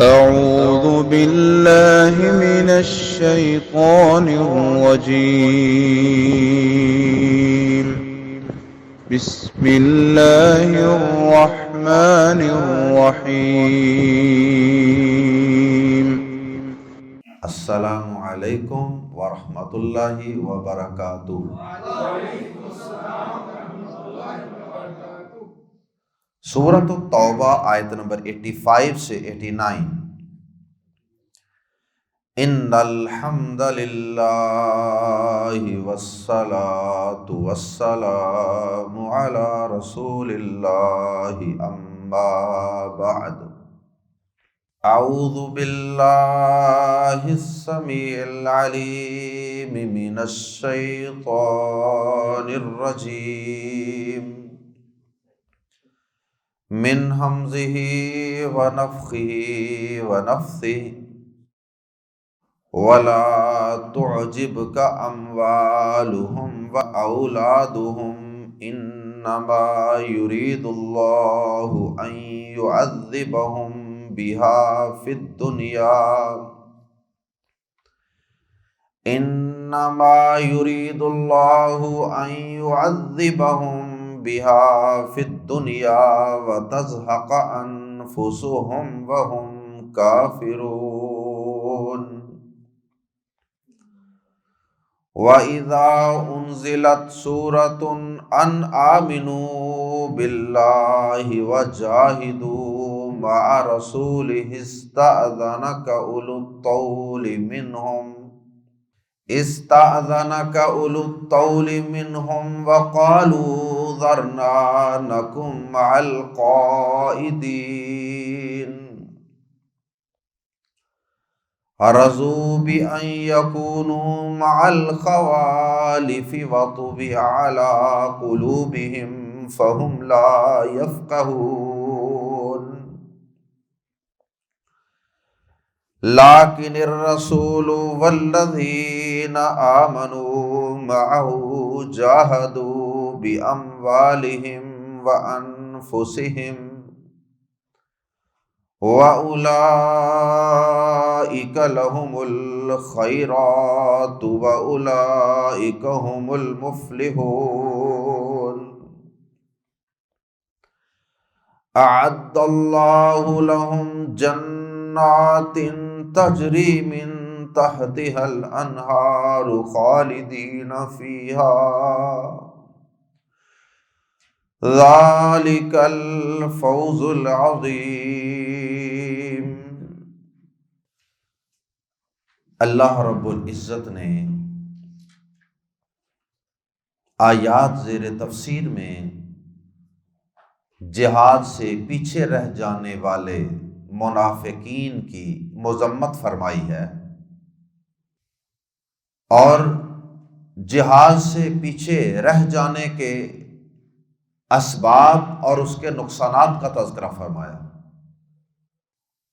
أعوذ بالله من الشيطان الرجيم. بسم الله الرحمن الرحيم. السلام علیکم ورحمۃ اللہ وبرکاتہ۔ سورۃ التوبہ آیت نمبر 85 سے 89۔ ان الحمد للہ والصلاة والسلام علی رسول اللہ اما بعد۔ اعوذ باللہ السمیع العلیم من الشیطان الرجیم من ہمزہ ونفخہ ونفثہ ولا تعجبک اموالہم واولادہم انما یرید اللہ ان یعذبہم بہا فی الدنیا انما یرید اللہ ان یعذبہم بہا فی الدنیا وتزہق انفسہم وہم کافرون۔ وَإِذَا أُنزِلَتْ سُورَةٌ أَنْ آمِنُوا بِاللَّهِ وَجَاهِدُوا مَعَ رَسُولِهِ اسْتَأْذَنَكَ أُولُو الطَّوْلِ مِنْهُمْ وَقَالُوا ذَرْنَا نَكُنْ مَعَ الْقَائِدِينَ رضوا بأن يكونوا مع الخوالف وطبع على قلوبهم فهم لا يفقهون۔ لكن الرسول والذين آمنوا معه جاهدوا بأموالهم وأنفسهم وَأُولَئِكَ لَهُمُ الْخَيْرَاتُ وَأُولَئِكَ هُمُ الْمُفْلِحُونَ۔ أَعَدَّ اللَّهُ لَهُمْ جَنَّاتٍ تَجْرِي مِنْ تَحْتِهَا الْأَنْهَارُ خَالِدِينَ فِيهَا ذَلِكَ الْفَوْزُ الْعَظِيمُ۔ اللہ رب العزت نے آیات زیر تفسیر میں جہاد سے پیچھے رہ جانے والے منافقین کی مذمت فرمائی ہے اور جہاد سے پیچھے رہ جانے کے اسباب اور اس کے نقصانات کا تذکرہ فرمایا،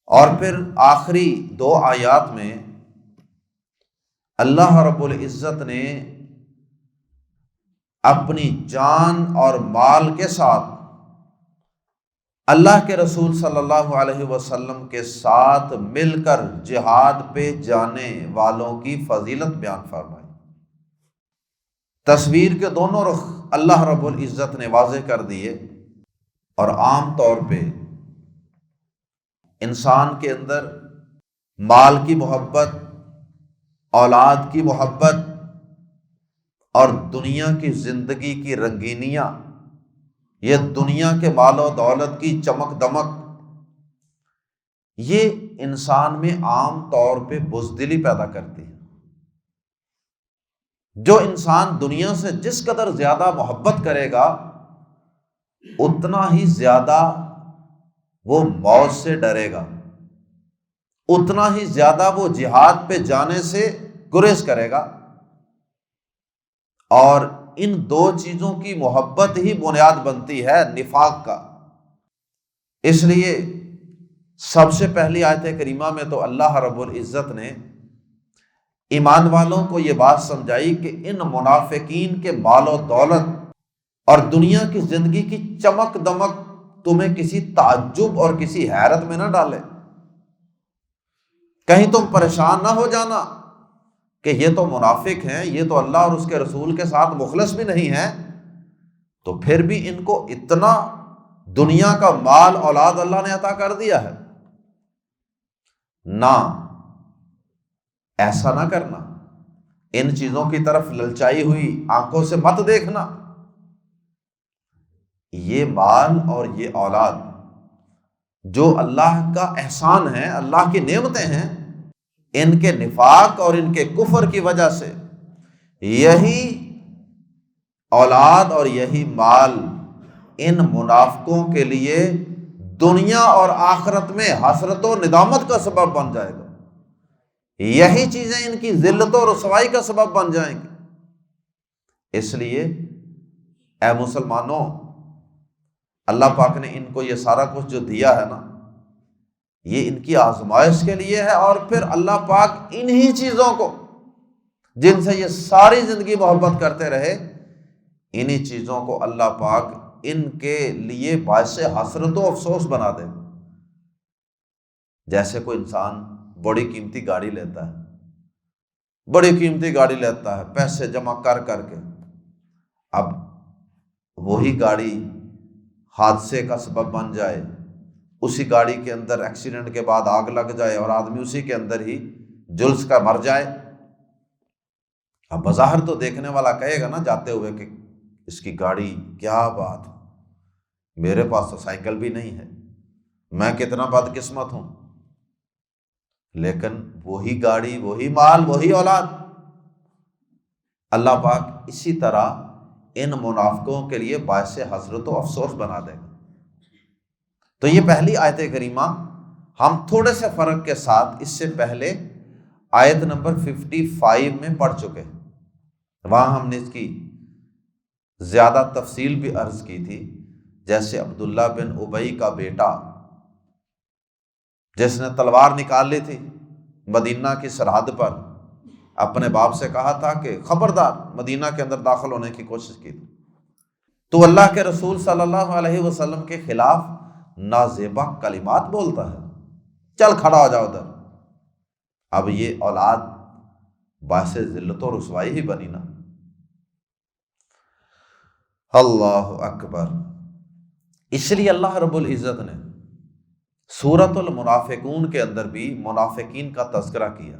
اور پھر آخری دو آیات میں اللہ رب العزت نے اپنی جان اور مال کے ساتھ اللہ کے رسول صلی اللہ علیہ وسلم کے ساتھ مل کر جہاد پہ جانے والوں کی فضیلت بیان فرمائی۔ تصویر کے دونوں رخ اللہ رب العزت نے واضح کر دیے، اور عام طور پہ انسان کے اندر مال کی محبت، اولاد کی محبت اور دنیا کی زندگی کی رنگینیاں، یہ دنیا کے مال و دولت کی چمک دمک، یہ انسان میں عام طور پہ بزدلی پیدا کرتی ہے۔ جو انسان دنیا سے جس قدر زیادہ محبت کرے گا اتنا ہی زیادہ وہ موت سے ڈرے گا، اتنا ہی زیادہ وہ جہاد پہ جانے سے گریز کرے گا، اور ان دو چیزوں کی محبت ہی بنیاد بنتی ہے نفاق کا۔ اس لیے سب سے پہلی آیت کریمہ میں تو اللہ رب العزت نے ایمان والوں کو یہ بات سمجھائی کہ ان منافقین کے مال و دولت اور دنیا کی زندگی کی چمک دمک تمہیں کسی تعجب اور کسی حیرت میں نہ ڈالے۔ کہیں تم پریشان نہ ہو جانا کہ یہ تو منافق ہیں، یہ تو اللہ اور اس کے رسول کے ساتھ مخلص بھی نہیں ہیں، تو پھر بھی ان کو اتنا دنیا کا مال اولاد اللہ نے عطا کر دیا ہے۔ نہ، ایسا نہ کرنا، ان چیزوں کی طرف للچائی ہوئی آنکھوں سے مت دیکھنا۔ یہ مال اور یہ اولاد جو اللہ کا احسان ہے، اللہ کی نعمتیں ہیں، ان کے نفاق اور ان کے کفر کی وجہ سے یہی اولاد اور یہی مال ان منافقوں کے لیے دنیا اور آخرت میں حسرت و ندامت کا سبب بن جائے گا، یہی چیزیں ان کی ذلت و رسوائی کا سبب بن جائیں گی۔ اس لیے اے مسلمانوں، اللہ پاک نے ان کو یہ سارا کچھ جو دیا ہے نا، یہ ان کی آزمائش کے لیے ہے، اور پھر اللہ پاک انہی چیزوں کو جن سے یہ ساری زندگی محبت کرتے رہے، انہی چیزوں کو اللہ پاک ان کے لیے باعث حسرت و افسوس بنا دے۔ جیسے کوئی انسان بڑی قیمتی گاڑی لیتا ہے، بڑی قیمتی گاڑی لیتا ہے پیسے جمع کر کر کے، اب وہی گاڑی حادثے کا سبب بن جائے، اسی گاڑی کے اندر ایکسیڈنٹ کے بعد آگ لگ جائے اور آدمی اسی کے اندر ہی جلس کا مر جائے، اب بظاہر تو دیکھنے والا کہے گا نا جاتے ہوئے کہ اس کی گاڑی کیا بات، میرے پاس تو سائیکل بھی نہیں ہے، میں کتنا بد قسمت ہوں۔ لیکن وہی گاڑی، وہی مال، وہی اولاد، اللہ پاک اسی طرح ان منافقوں کے لیے باعث حسرت و افسوس بنا دے گا۔ تو یہ پہلی آیت کریمہ ہم تھوڑے سے فرق کے ساتھ اس سے پہلے آیت نمبر 55 میں پڑھ چکے ہیں، وہاں ہم نے اس کی زیادہ تفصیل بھی عرض کی تھی، جیسے عبداللہ بن ابی کا بیٹا جس نے تلوار نکال لی تھی مدینہ کی سرحد پر، اپنے باپ سے کہا تھا کہ خبردار مدینہ کے اندر داخل ہونے کی کوشش کی تھی، تو اللہ کے رسول صلی اللہ علیہ وسلم کے خلاف نازیبا کلمات بولتا ہے، چل کھڑا ہو جاؤ ادھر۔ اب یہ اولاد باعث ذلت و رسوائی ہی بنی نا۔ اللہ اکبر۔ اس لیے اللہ رب العزت نے سورۃ المنافقون کے اندر بھی منافقین کا تذکرہ کیا،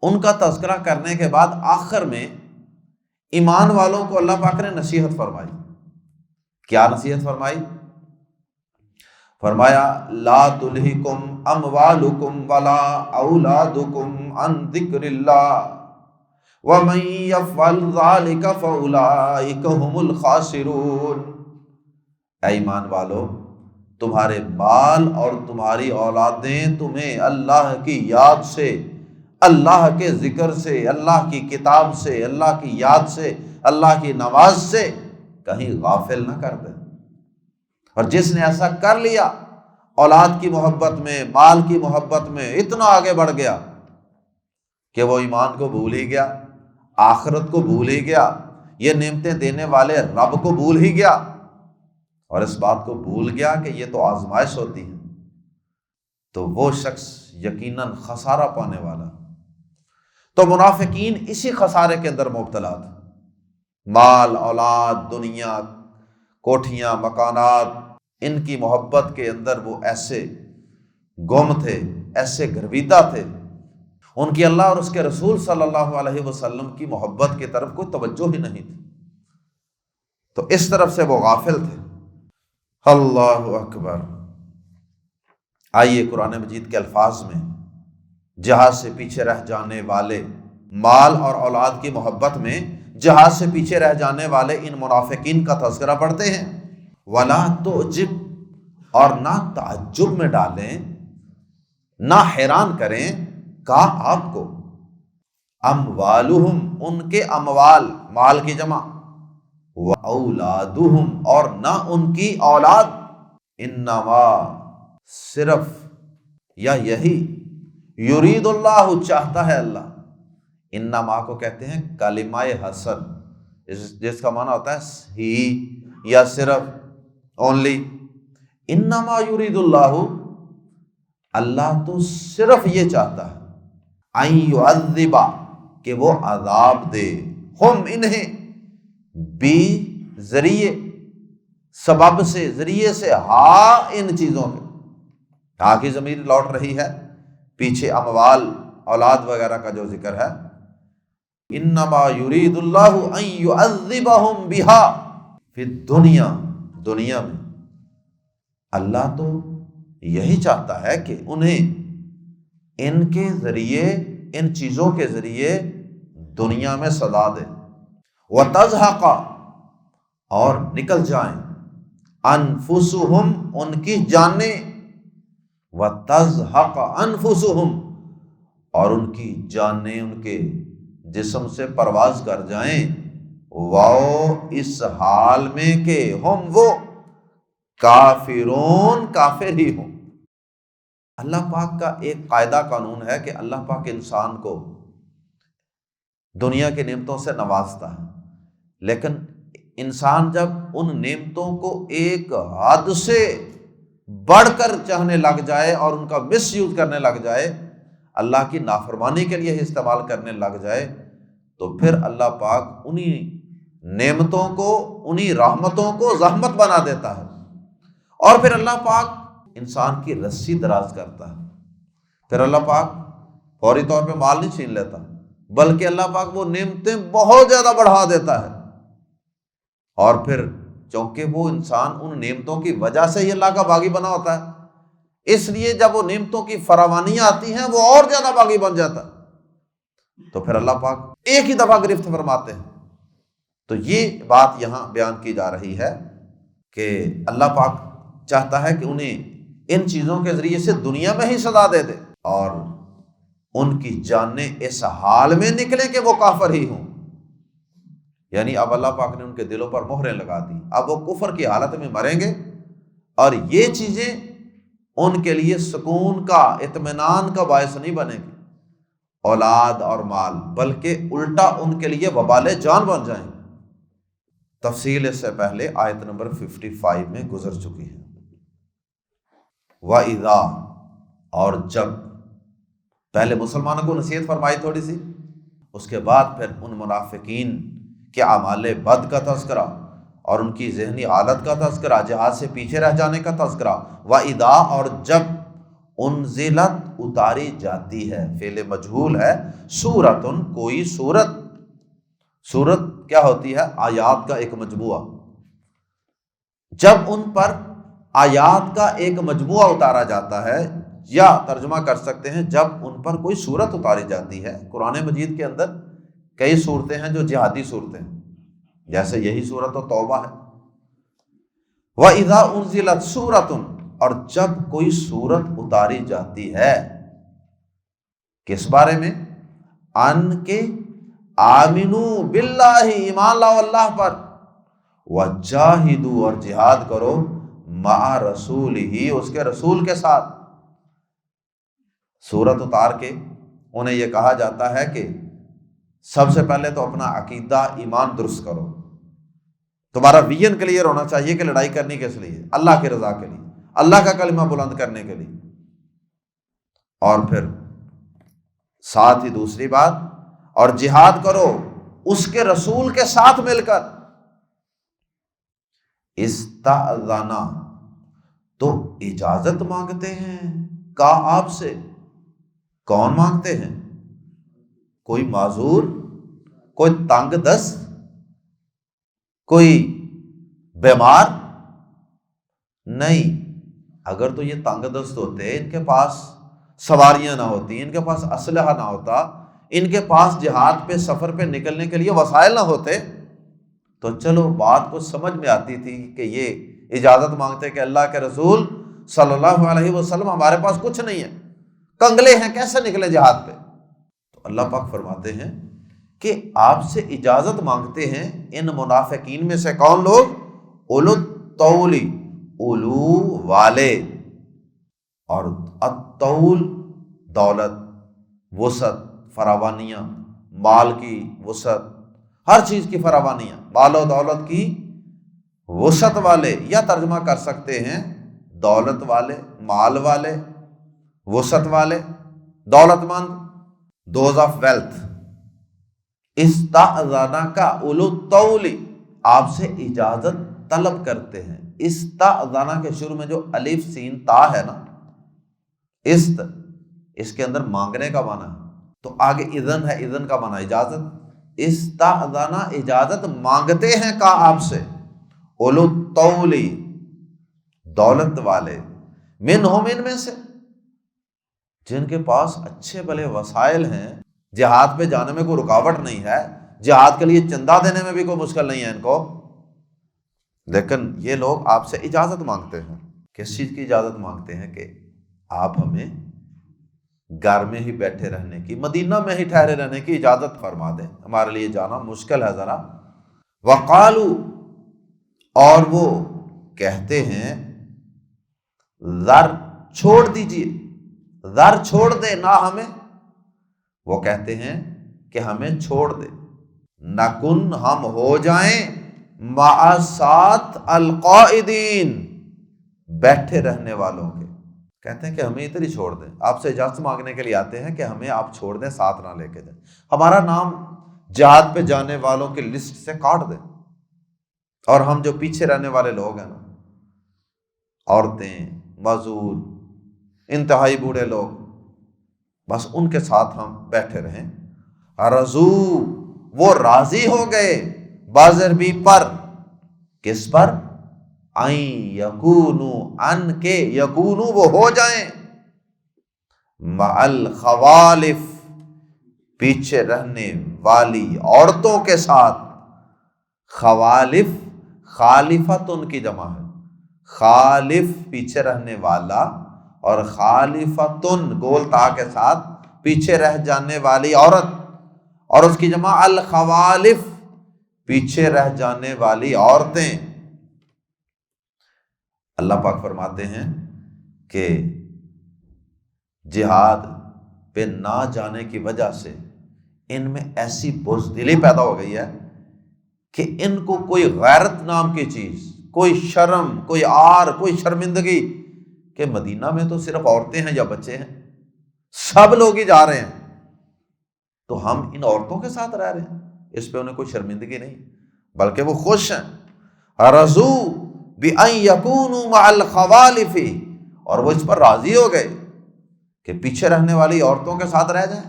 ان کا تذکرہ کرنے کے بعد آخر میں ایمان والوں کو اللہ پاک نے نصیحت فرمائی۔ کیا نصیحت فرمائی؟ فرمایا لا تلہکم اموالکم ولا اولادکم عن ذکر اللہ ومن یفعل ذلک فاولئک هم الخاسرون۔ اے ایمان والو، تمہارے مال اور تمہاری اولادیں تمہیں اللہ کی یاد سے، اللہ کے ذکر سے، اللہ کی کتاب سے، اللہ کی یاد سے، اللہ کی نماز سے کہیں غافل نہ کر دیں۔ اور جس نے ایسا کر لیا، اولاد کی محبت میں، مال کی محبت میں اتنا آگے بڑھ گیا کہ وہ ایمان کو بھول ہی گیا، آخرت کو بھول ہی گیا، یہ نعمتیں دینے والے رب کو بھول ہی گیا، اور اس بات کو بھول گیا کہ یہ تو آزمائش ہوتی ہے، تو وہ شخص یقیناً خسارہ پانے والا۔ تو منافقین اسی خسارے کے اندر مبتلا تھے، مال، اولاد، دنیا، کوٹھیاں، مکانات، ان کی محبت کے اندر وہ ایسے گم تھے، ایسے گرویدہ تھے، ان کی اللہ اور اس کے رسول صلی اللہ علیہ وسلم کی محبت کی طرف کوئی توجہ ہی نہیں تھی، تو اس طرف سے وہ غافل تھے۔ اللہ اکبر۔ آئیے قرآن مجید کے الفاظ میں جہاد سے پیچھے رہ جانے والے، مال اور اولاد کی محبت میں جہاد سے پیچھے رہ جانے والے ان منافقین کا تذکرہ پڑھتے ہیں۔ وَلَا تُعْجِبْ، اور نہ تعجب میں ڈالیں، نہ حیران کریں کا آپ کو، اموالہم، ان کے اموال، مال کی جمع، وَأَوْلَادُهُمْ، اور نہ ان کی اولاد، انما، صرف یا یہی، یرید اللہ، چاہتا ہے اللہ۔ انما کو کہتے ہیں کلمہ حسر، جس کا معنی ہوتا ہے ہی یا صرف، اونلی۔ انما یرید اللہ، اللہ تو صرف یہ چاہتا ہے ان یعذب، کہ وہ عذاب دے، ہم انہیں، بھی ذریعے، سبب سے، ذریعے سے، ان چیزوں کے، کی ضمیر لوٹ رہی ہے پیچھے اموال، اولاد وغیرہ کا جو ذکر ہے، انما یرید اللہ ان یعذبہم بہا فی الدنیا، دنیا میں اللہ تو یہی چاہتا ہے کہ انہیں ان کے ذریعے، ان چیزوں کے ذریعے دنیا میں سزا دے، وتزہق، اور نکل جائیں، انفسہم، ان کی جانیں، وتزہق انفسہم، اور ان کی جانیں ان کے جسم سے پرواز کر جائیں، وہ اس حال میں کہ ہم وہ کافرون، کافر ہی ہوں۔ اللہ پاک کا ایک قاعدہ قانون ہے کہ اللہ پاک انسان کو دنیا کی نعمتوں سے نوازتا ہے، لیکن انسان جب ان نعمتوں کو ایک حد سے بڑھ کر چاہنے لگ جائے اور ان کا مس یوز کرنے لگ جائے، اللہ کی نافرمانی کے لیے استعمال کرنے لگ جائے، تو پھر اللہ پاک انہی نعمتوں کو، انہی رحمتوں کو زحمت بنا دیتا ہے، اور پھر اللہ پاک انسان کی رسی دراز کرتا ہے۔ پھر اللہ پاک فوری طور پہ مال نہیں چھین لیتا، بلکہ اللہ پاک وہ نعمتیں بہت زیادہ بڑھا دیتا ہے، اور پھر چونکہ وہ انسان ان نعمتوں کی وجہ سے ہی اللہ کا باغی بنا ہوتا ہے، اس لیے جب وہ نعمتوں کی فراوانیاں آتی ہیں وہ اور زیادہ باغی بن جاتا ہے، تو پھر اللہ پاک ایک ہی دفعہ گرفت فرماتے ہیں۔ تو یہ بات یہاں بیان کی جا رہی ہے کہ اللہ پاک چاہتا ہے کہ انہیں ان چیزوں کے ذریعے سے دنیا میں ہی سزا دے دے، اور ان کی جانیں اس حال میں نکلیں کہ وہ کافر ہی ہوں، یعنی اب اللہ پاک نے ان کے دلوں پر مہریں لگا دی، اب وہ کفر کی حالت میں مریں گے، اور یہ چیزیں ان کے لیے سکون کا، اطمینان کا باعث نہیں بنے گی، اولاد اور مال، بلکہ الٹا ان کے لیے وبال جان بن جائیں گے۔ تفصیل اس سے پہلے آیت نمبر 55 میں گزر چکی ہے۔ وَإِذَا، اور جب، پہلے مسلمانوں کو نصیحت فرمائی تھوڑی سی، اس کے بعد پھر ان منافقین کے اعمال بد کا تذکرہ اور ان کی ذہنی حالت کا تذکرہ، جہاد سے پیچھے رہ جانے کا تذکرہ۔ وَإِذَا، اور جب، انزلت، اتاری جاتی ہے، فعل مجہول ہے، سورتن، کوئی سورت، سورت کیا ہوتی ہے؟ آیات کا ایک مجموعہ، جب ان پر آیات کا ایک مجموعہ اتارا جاتا ہے، یا ترجمہ کر سکتے ہیں جب ان پر کوئی سورت اتاری جاتی ہے۔ قرآن مجید کے اندر کئی صورتیں ہیں جو جہادی صورتیں ہیں، جیسے یہی سورت توبہ ہے۔ وَإِذَا أُنزِلَتْ سُورَةٌ، اور جب کوئی سورت اتاری جاتی ہے، کس بارے میں؟ ان کے آمنوا باللہ، ایمان لاؤ اللہ پر، وجاہدوا، اور جہاد کرو، مع رسولہ، اس کے رسول کے ساتھ۔ سورت اتار کے انہیں یہ کہا جاتا ہے کہ سب سے پہلے تو اپنا عقیدہ، ایمان درست کرو، تمہارا ویژن کلیئر ہونا چاہیے کہ لڑائی کرنی کس لیے؟ اللہ کی رضا کے لیے، اللہ کا کلمہ بلند کرنے کے لیے۔ اور پھر ساتھ ہی دوسری بات، اور جہاد کرو اس کے رسول کے ساتھ مل کر۔ استأذن، تو اجازت مانگتے ہیں، کہا آپ سے، کون مانگتے ہیں؟ کوئی معذور، کوئی تنگ دست، کوئی بیمار؟ نہیں، اگر تو یہ تنگ دست ہوتے، ان کے پاس سواریاں نہ ہوتی، ان کے پاس اسلحہ نہ ہوتا، ان کے پاس جہاد پہ، سفر پہ نکلنے کے لیے وسائل نہ ہوتے، تو چلو بات کو سمجھ میں آتی تھی کہ یہ اجازت مانگتے کہ اللہ کے رسول صلی اللہ علیہ وسلم ہمارے پاس کچھ نہیں ہے، کنگلے ہیں، کیسے نکلے جہاد پہ؟ تو اللہ پاک فرماتے ہیں کہ آپ سے اجازت مانگتے ہیں ان منافقین میں سے کون لوگ؟ اولو الطول، اولو والے، اور الطول دولت، وسعت، فراوانیاں، مال کی وسعت، ہر چیز کی فراوانیاں، مال و دولت کی وسعت والے، یا ترجمہ کر سکتے ہیں دولت والے، مال والے، وسعت والے، دولت مند، دوز آف ویلتھ. استأذنک اولو الطول، آپ سے اجازت طلب کرتے ہیں. استأذنہ کے شروع میں جو الف سین تا ہے نا، اس کے اندر مانگنے کا معنی ہے، تو آگے اذن ہے، اذن کا معنی اجازت. استأذنہ اجازت مانگتے ہیں کا آپ سے، اولو الطول دولت والے، منہم ان میں سے، جن کے پاس اچھے بھلے وسائل ہیں، جہاد پہ جانے میں کوئی رکاوٹ نہیں ہے، جہاد کے لیے چندہ دینے میں بھی کوئی مشکل نہیں ہے ان کو، لیکن یہ لوگ آپ سے اجازت مانگتے ہیں. کس چیز کی اجازت مانگتے ہیں؟ کہ آپ ہمیں گھر میں ہی بیٹھے رہنے کی، مدینہ میں ہی ٹھہرے رہنے کی اجازت فرما دیں، ہمارے لیے جانا مشکل ہے ذرا. وقالو، اور وہ کہتے ہیں، ذر چھوڑ دیجئے، ذر چھوڑ دے نہ ہمیں، وہ کہتے ہیں کہ ہمیں چھوڑ دے. نکن، ہم ہو جائیں، مع ساتھ القائدین، بیٹھے رہنے والوں کے. کہتے ہیں کہ ہمیں ادھر ہی چھوڑ دیں، آپ سے اجازت مانگنے کے لیے آتے ہیں کہ ہمیں آپ چھوڑ دیں، ساتھ نہ لے کے جائیں، ہمارا نام جہاد پہ جانے والوں کی لسٹ سے کاٹ دیں، اور ہم جو پیچھے رہنے والے لوگ ہیں نا، عورتیں، معذور، انتہائی بوڑھے لوگ، بس ان کے ساتھ ہم بیٹھے رہیں. رضو، وہ راضی ہو گئے، بازربی پر، کس پر؟ این یکونو، ان کے یکونو وہ ہو جائیں، مع الخوالف پیچھے رہنے والی عورتوں کے ساتھ. خوالف، خالفت ان کی جمع ہے، خالف پیچھے رہنے والا، اور خالفتن گول تا کے ساتھ پیچھے رہ جانے والی عورت، اور اس کی جمع الخوالف پیچھے رہ جانے والی عورتیں. اللہ پاک فرماتے ہیں کہ جہاد پہ نہ جانے کی وجہ سے ان میں ایسی بزدلی پیدا ہو گئی ہے کہ ان کو کوئی غیرت نام کی چیز، کوئی شرم، کوئی عار، کوئی شرمندگی، کہ مدینہ میں تو صرف عورتیں ہیں یا بچے ہیں، سب لوگ ہی جا رہے ہیں، تو ہم ان عورتوں کے ساتھ رہ رہے ہیں، اس پہ انہیں کوئی شرمندگی نہیں، بلکہ وہ خوش ہیں. رضو بأن یکونوا مع الخوالف، اور وہ اس پر راضی ہو گئے کہ پیچھے رہنے والی عورتوں کے ساتھ رہ جائیں.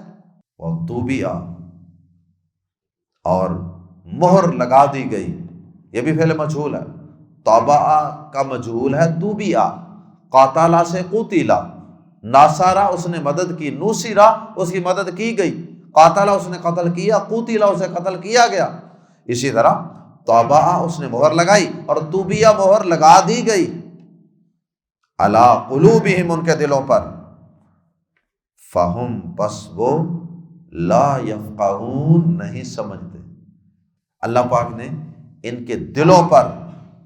وطوبیا، اور مہر لگا دی گئی، یہ بھی فعل مجہول ہے، طبع کا مجہول ہے طوبیا، قاتلہ سے قتلا، ناصرہ اس نے مدد کی، نوصرہ اس کی مدد کی گئی، قاتلہ اس نے قتل کیا، قتلا اسے قتل کیا گیا. اسی طرح طبع اس نے مہر لگائی، اور طوبیا مہر لگا دی گئی، علی قلوبہم ان کے دلوں پر، فہم پس وہ لا یفقہون نہیں سمجھتے. اللہ پاک نے ان کے دلوں پر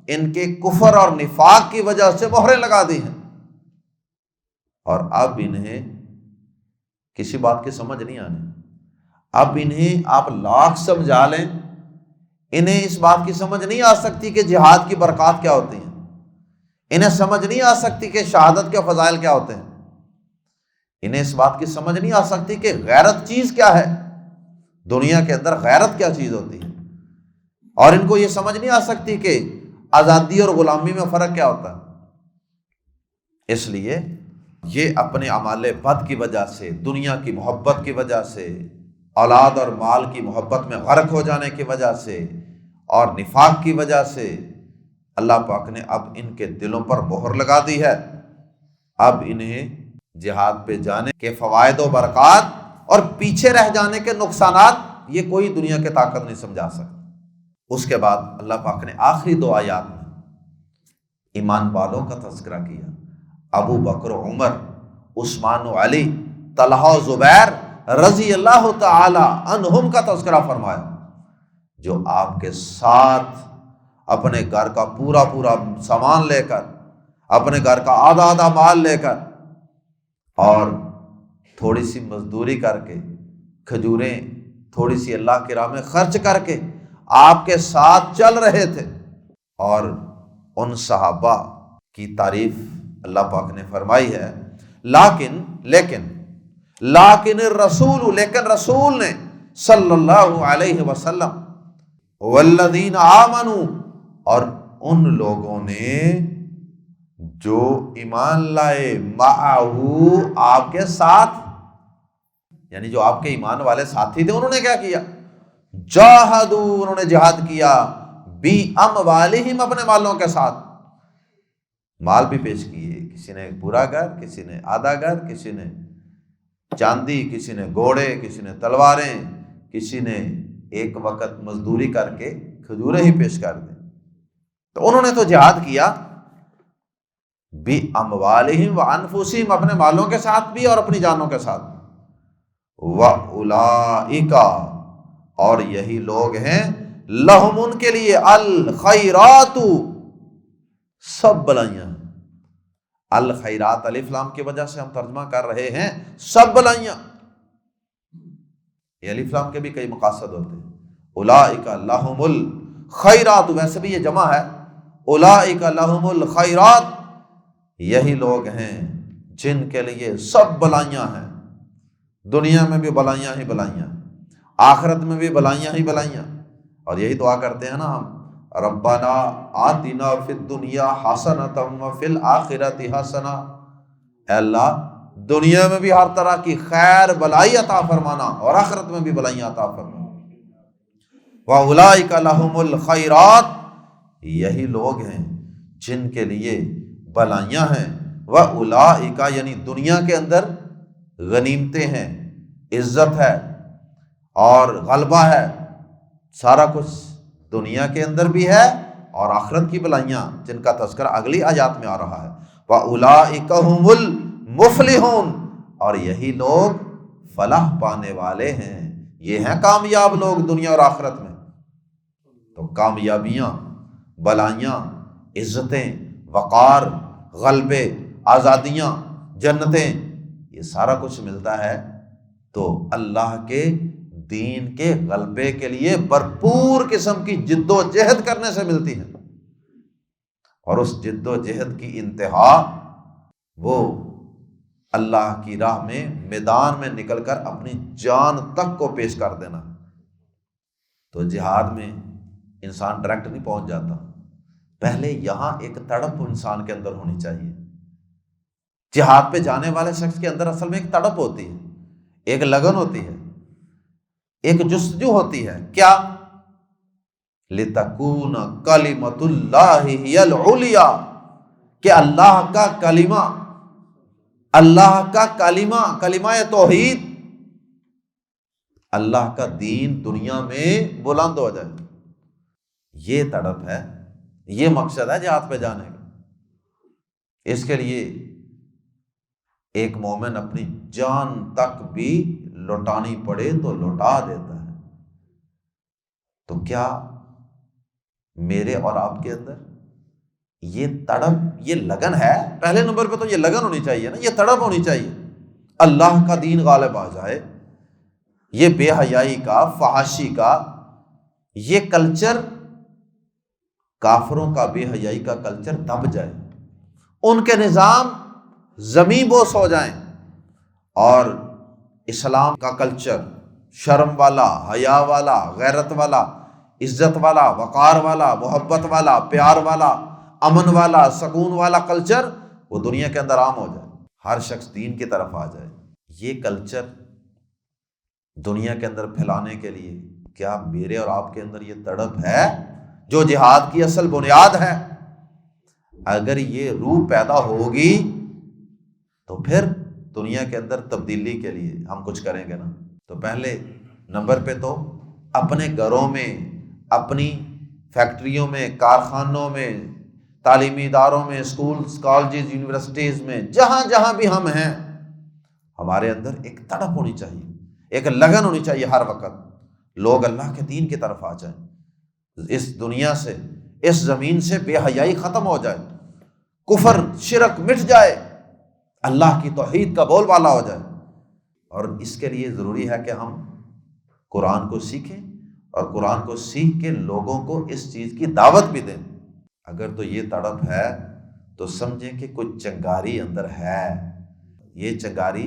ان کے کفر اور نفاق کی وجہ سے مہریں لگا دی ہیں، اور اب انہیں کسی بات کی سمجھ نہیں آنی. اب انہیں آپ لاکھ سمجھا لیں، انہیں اس بات کی سمجھ نہیں آ سکتی کہ جہاد کی برکات کیا ہوتی ہیں، انہیں سمجھ نہیں آ سکتی کہ شہادت کے فضائل کیا ہوتے ہیں، انہیں اس بات کی سمجھ نہیں آ سکتی کہ غیرت چیز کیا ہے، دنیا کے اندر غیرت کیا چیز ہوتی ہے، اور ان کو یہ سمجھ نہیں آ سکتی کہ آزادی اور غلامی میں فرق کیا ہوتا ہے. اس لیے یہ اپنے اعمال بد کی وجہ سے، دنیا کی محبت کی وجہ سے، اولاد اور مال کی محبت میں غرق ہو جانے کی وجہ سے، اور نفاق کی وجہ سے اللہ پاک نے اب ان کے دلوں پر مہر لگا دی ہے. اب انہیں جہاد پہ جانے کے فوائد و برکات اور پیچھے رہ جانے کے نقصانات یہ کوئی دنیا کے طاقت نہیں سمجھا سکتی. اس کے بعد اللہ پاک نے آخری 2 آیات میں ایمان والوں کا تذکرہ کیا، ابو بکر، عمر، عثمان و علی، طلحہ و زبیر رضی اللہ تعالی عنہم کا تذکرہ فرمایا، جو آپ کے ساتھ اپنے گھر کا پورا سامان لے کر، اپنے گھر کا آدھا مال لے کر، اور تھوڑی سی مزدوری کر کے، کھجوریں تھوڑی سی اللہ کی راہ میں خرچ کر کے آپ کے ساتھ چل رہے تھے. اور ان صحابہ کی تعریف اللہ پاک نے فرمائی ہے، لیکن الرسول، لیکن رسول نے صلی اللہ علیہ وسلم، والذین آمنوا، اور ان لوگوں نے جو ایمان لائے، معہو، آپ کے ساتھ، یعنی جو آپ کے ایمان والے ساتھی تھے، انہوں نے کیا کیا؟ جاہدوا، انہوں نے جہاد کیا، بی اموالہم، اپنے مالوں کے ساتھ، مال بھی پیش کیے، کسی نے پورا گھر، کسی نے آدھا گھر، کسی نے چاندی، کسی نے گھوڑے، کسی نے تلواریں، کسی نے ایک وقت مزدوری کر کے کھجوریں ہی پیش کر دیں۔ تو انہوں نے تو جہاد کیا بی اموالہم وانفسہم، اپنے مالوں کے ساتھ بھی اور اپنی جانوں کے ساتھ، واولئک، اور یہی لوگ ہیں، لہم، ان کے لیے، الخیرات، سب بلائیاں، الخیرات الف لام کی وجہ سے ہم ترجمہ کر رہے ہیں سب بلائیاں، یہ الف لام کے بھی کئی مقاصد ہوتے ہیں۔ اولئک لہم الخیرات، ویسے بھی یہ جمع ہے، اولئک لہم الخیرات، یہی لوگ ہیں جن کے لیے سب بلائیاں ہیں، دنیا میں بھی بلائیاں ہی بلائیاں، آخرت میں بھی بلائیاں ہی بلائیاں۔ اور یہی دعا کرتے ہیں نا ہم، ربنا آتنا فی الدنیا حسنۃ وفی الآخرۃ حسنہ، اے اللہ دنیا میں بھی ہر طرح کی خیر بلائی عطا فرمانا اور آخرت میں بھی بلائیاں عطا فرمانا۔ وَأُولَئِكَ لَهُمُ الْخَيْرَاتُ، یہی لوگ ہیں جن کے لیے بلائیاں ہیں، وَأُولَئِكَ، یعنی دنیا کے اندر غنیمتیں ہیں، عزت ہے اور غلبہ ہے، سارا کچھ دنیا کے اندر بھی ہے، اور آخرت کی بلائیاں جن کا تذکرہ اگلی آیات میں آ رہا ہے، وَأُولَئِكَ هُمُ الْمُفْلِحُونَ، اور یہی لوگ فلاح پانے والے ہیں، یہ ہیں کامیاب لوگ دنیا اور آخرت میں۔ تو کامیابیاں، بلائیاں، عزتیں، وقار، غلبے، آزادیاں، جنتیں، یہ سارا کچھ ملتا ہے تو اللہ کے دین کے غلبے کے لیے بھرپور قسم کی جد و جہد کرنے سے ملتی ہے، اور اس جد و جہد کی انتہا وہ اللہ کی راہ میں میدان میں نکل کر اپنی جان تک کو پیش کر دینا۔ تو جہاد میں انسان ڈائریکٹ نہیں پہنچ جاتا، پہلے یہاں ایک تڑپ انسان کے اندر ہونی چاہیے۔ جہاد پہ جانے والے شخص کے اندر اصل میں ایک تڑپ ہوتی ہے، ایک لگن ہوتی ہے، ایک جستجو ہوتی ہے، کیا؟ لِتَكُونَ كَلِمَةُ اللَّهِ هِيَ الْعُلْيَا، کہ اللہ کا کلمہ، اللہ کا کلمہ، کلمہ توحید، اللہ کا دین دنیا میں بلند ہو جائے، یہ تڑپ ہے، یہ مقصد ہے جہاد پہ جانے کا۔ اس کے لیے ایک مومن اپنی جان تک بھی لوٹانی پڑے تو لوٹا دیتا ہے۔ تو کیا میرے اور آپ کے اندر یہ تڑپ، یہ لگن ہے؟ پہلے نمبر پہ تو یہ لگن ہونی چاہیے نا، یہ تڑپ ہونی چاہیے، اللہ کا دین غالب آ جائے، یہ بے حیائی کا، فحاشی کا یہ کلچر، کافروں کا بے حیائی کا کلچر دب جائے، ان کے نظام زمین بوس ہو جائیں، اور اسلام کا کلچر، شرم والا، حیا والا، غیرت والا، عزت والا، وقار والا، محبت والا، پیار والا، امن والا، سکون والا کلچر وہ دنیا کے اندر عام ہو جائے، ہر شخص دین کی طرف آ جائے۔ یہ کلچر دنیا کے اندر پھیلانے کے لیے کیا میرے اور آپ کے اندر یہ تڑپ ہے جو جہاد کی اصل بنیاد ہے؟ اگر یہ روح پیدا ہوگی تو پھر دنیا کے اندر تبدیلی کے لیے ہم کچھ کریں گے نا۔ تو پہلے نمبر پہ تو اپنے گھروں میں، اپنی فیکٹریوں میں، کارخانوں میں، تعلیمی اداروں میں، اسکولز، کالجز، یونیورسٹیز میں، جہاں جہاں بھی ہم ہیں، ہمارے اندر ایک تڑپ ہونی چاہیے، ایک لگن ہونی چاہیے، ہر وقت لوگ اللہ کے دین کی طرف آ جائیں، اس دنیا سے، اس زمین سے بے حیائی ختم ہو جائے، کفر شرک مٹ جائے، اللہ کی توحید کا بول بالا ہو جائے۔ اور اس کے لیے ضروری ہے کہ ہم قرآن کو سیکھیں، اور قرآن کو سیکھ کے لوگوں کو اس چیز کی دعوت بھی دیں۔ اگر تو یہ تڑپ ہے تو سمجھیں کہ کچھ چنگاری اندر ہے، یہ چنگاری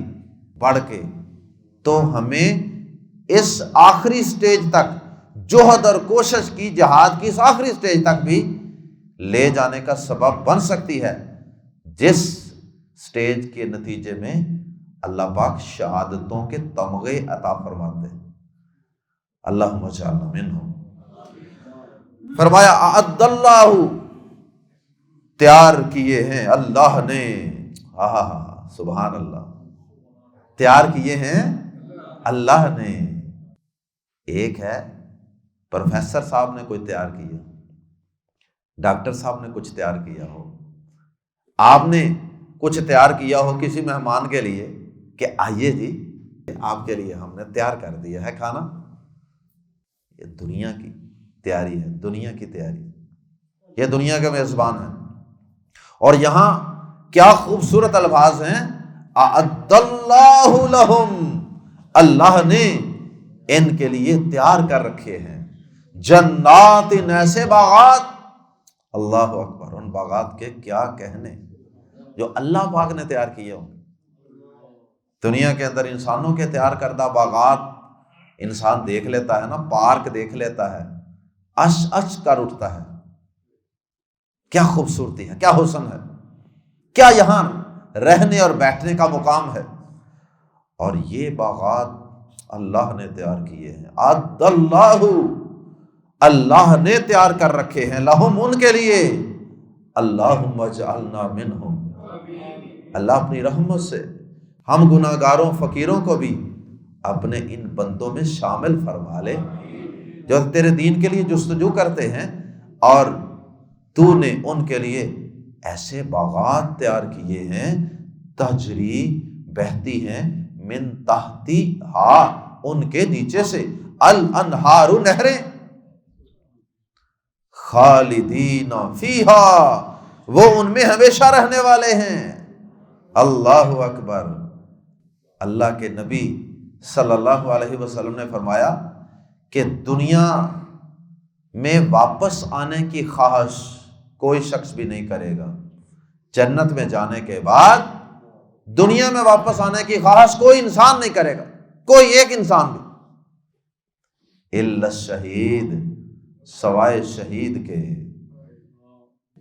بڑھ کے تو ہمیں اس آخری سٹیج تک جہد اور کوشش کی، جہاد کی اس آخری سٹیج تک بھی لے جانے کا سبب بن سکتی ہے، جس سٹیج کے نتیجے میں اللہ پاک شہادتوں کے تمغے عطا فرماتے ہیں۔ اللہم اجعلنا منہم۔ فرمایا اعد اللہ، تیار کیے ہیں اللہ نے، سبحان اللہ، تیار کیے ہیں اللہ نے۔ ایک ہے پروفیسر صاحب نے کوئی تیار کیا، ڈاکٹر صاحب نے کچھ تیار کیا ہو، آپ نے کچھ تیار کیا ہو کسی مہمان کے لیے کہ آئیے جی آپ کے لیے ہم نے تیار کر دیا ہے کھانا۔ یہ دنیا کی تیاری ہے، دنیا کی تیاری، یہ دنیا کے میزبان ہیں۔ اور یہاں کیا خوبصورت الفاظ ہیں، اعد اللہ لہم، اللہ نے ان کے لیے تیار کر رکھے ہیں جنات، ایسے باغات، اللہ اکبر، ان باغات کے کیا کہنے جو اللہ پاک نے تیار کیے ہوں۔ دنیا کے اندر انسانوں کے تیار کردہ باغات انسان دیکھ لیتا ہے نا، پارک دیکھ لیتا ہے، اش اش کر اٹھتا ہے، کیا خوبصورتی ہے، کیا حسن ہے، کیا یہاں رہنے اور بیٹھنے کا مقام ہے۔ اور یہ باغات اللہ نے تیار کیے ہیں، اعد اللہ، اللہ نے تیار کر رکھے ہیں، لہم، ان کے لیے، اللہم اجعلنا منہم، اللہ اپنی رحمت سے ہم گناہگاروں فقیروں کو بھی اپنے ان بندوں میں شامل فرما لے جو تیرے دین کے لیے جستجو کرتے ہیں، اور تو نے ان کے لیے ایسے باغات تیار کیے ہیں، تجری، بہتی ہیں، من تحتی ہا، ان کے نیچے سے، الانہار، نہریں، خالدین فیہا، وہ ان میں ہمیشہ رہنے والے ہیں۔ اللہ اکبر۔ اللہ کے نبی صلی اللہ علیہ وسلم نے فرمایا کہ دنیا میں واپس آنے کی خواہش کوئی شخص بھی نہیں کرے گا، جنت میں جانے کے بعد دنیا میں واپس آنے کی خواہش کوئی انسان نہیں کرے گا، کوئی ایک انسان بھی، الا الشہید، سوائے شہید کے۔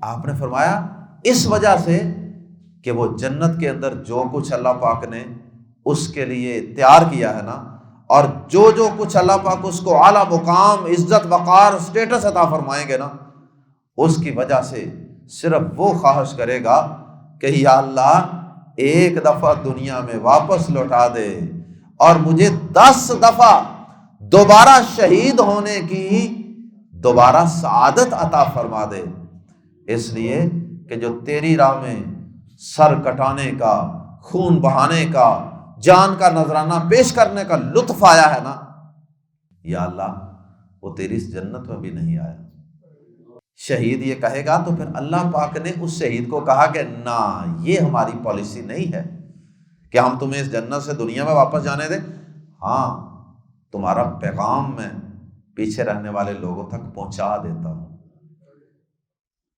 آپ نے فرمایا اس وجہ سے کہ وہ جنت کے اندر جو کچھ اللہ پاک نے اس کے لیے تیار کیا ہے نا، اور جو جو کچھ اللہ پاک اس کو اعلیٰ مقام، عزت، وقار، سٹیٹس عطا فرمائیں گے نا، اس کی وجہ سے صرف وہ خواہش کرے گا کہ یا اللہ ایک دفعہ دنیا میں واپس لوٹا دے اور مجھے 10 دفعہ دوبارہ شہید ہونے کی دوبارہ سعادت عطا فرما دے، اس لیے کہ جو تیری راہ میں سر کٹانے کا، خون بہانے کا، جان کا نذرانہ پیش کرنے کا لطف آیا ہے نا، یا اللہ وہ تیری اس جنت میں بھی نہیں آیا۔ شہید یہ کہے گا تو پھر اللہ پاک نے اس شہید کو کہا کہ نہ، یہ ہماری پالیسی نہیں ہے کہ ہم تمہیں اس جنت سے دنیا میں واپس جانے دیں، ہاں تمہارا پیغام میں پیچھے رہنے والے لوگوں تک پہنچا دیتا ہوں۔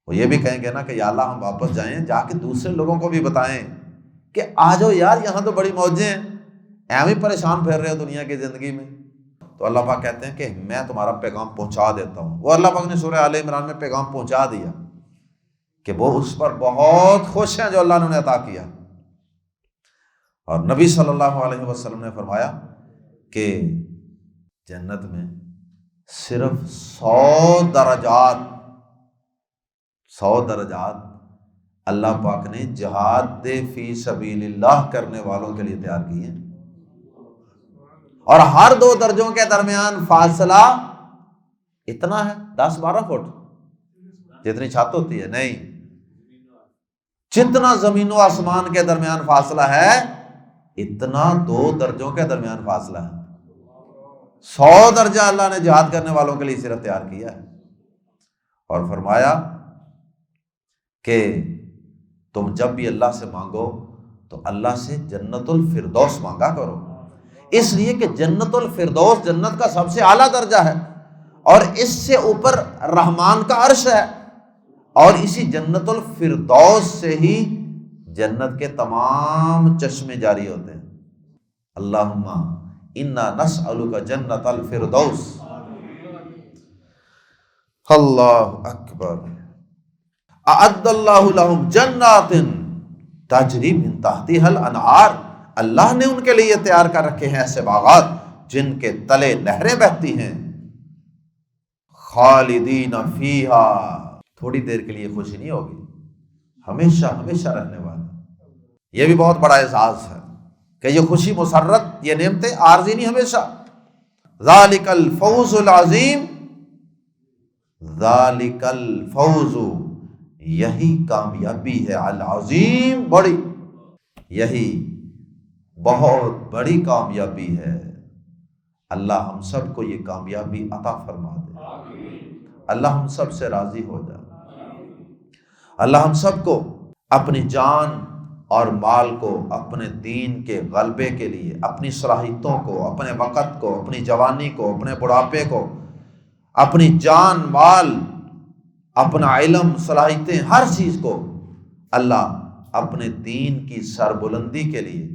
وہ یہ بھی کہیں گے نا کہ یا اللہ ہم واپس جائیں، جا کے دوسرے لوگوں کو بھی بتائیں کہ آ جاؤ یار، یہاں تو بڑی موجیں ہیں، ایویں پریشان پھر رہے ہو دنیا کی زندگی میں۔ تو اللہ پاک کہتے ہیں کہ میں تمہارا پیغام پہنچا دیتا ہوں۔ وہ اللہ پاک نے سورہ آل عمران میں پیغام پہنچا دیا کہ وہ اس پر بہت خوش ہیں جو اللہ نے انہیں عطا کیا۔ اور نبی صلی اللہ علیہ وسلم نے فرمایا کہ جنت میں صرف 100 درجات اللہ پاک نے جہاد فی سبیل اللہ کرنے والوں کے لیے تیار کی ہیں، اور ہر 2 درجوں کے درمیان فاصلہ اتنا ہے 10-12 فٹ، جتنی چھت ہوتی ہے، نہیں، جتنا زمین و آسمان کے درمیان فاصلہ ہے اتنا 2 درجوں کے درمیان فاصلہ ہے۔ 100 درجہ اللہ نے جہاد کرنے والوں کے لیے صرف تیار کیا ہے، اور فرمایا کہ تم جب بھی اللہ سے مانگو تو اللہ سے جنت الفردوس مانگا کرو، اس لیے کہ جنت الفردوس جنت کا سب سے اعلیٰ درجہ ہے، اور اس سے اوپر رحمان کا عرش ہے، اور اسی جنت الفردوس سے ہی جنت کے تمام چشمے جاری ہوتے ہیں۔ اللہم انا نسألک جنت الفردوس۔ اللہ اکبر۔ اعد اللہ لہم جنات تجری من تحتہا الانہار، اللہ نے ان کے لیے تیار کر رکھے ہیں ایسے باغات جن کے تلے نہریں بہتی ہیں، خالدین فیہا، تھوڑی دیر کے لیے خوشی نہیں ہوگی، ہمیشہ ہمیشہ رہنے والا۔ یہ بھی بہت بڑا اعزاز ہے کہ یہ خوشی مسرت، یہ نعمتیں عارضی نہیں، ہمیشہ۔ ذالک الفوز العظیم، ذالک الفوز، یہی کامیابی ہے، العظیم، بڑی، یہی بہت بڑی کامیابی ہے۔ اللہ ہم سب کو یہ کامیابی عطا فرما دے، اللہ ہم سب سے راضی ہو جائے، اللہ ہم سب کو اپنی جان اور مال کو اپنے دین کے غلبے کے لیے، اپنی صلاحیتوں کو، اپنے وقت کو، اپنی جوانی کو، اپنے بڑھاپے کو، اپنی جان مال، اپنا علم، صلاحیتیں، ہر چیز کو اللہ اپنے دین کی سربلندی کے لیے،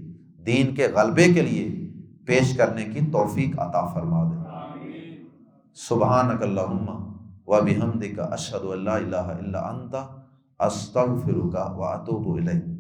دین کے غلبے کے لیے پیش کرنے کی توفیق عطا فرما دے۔ سبحانک اللہم وبحمدک، اشہد ان لا الہ الا انت، استغفرک واتوب الیک۔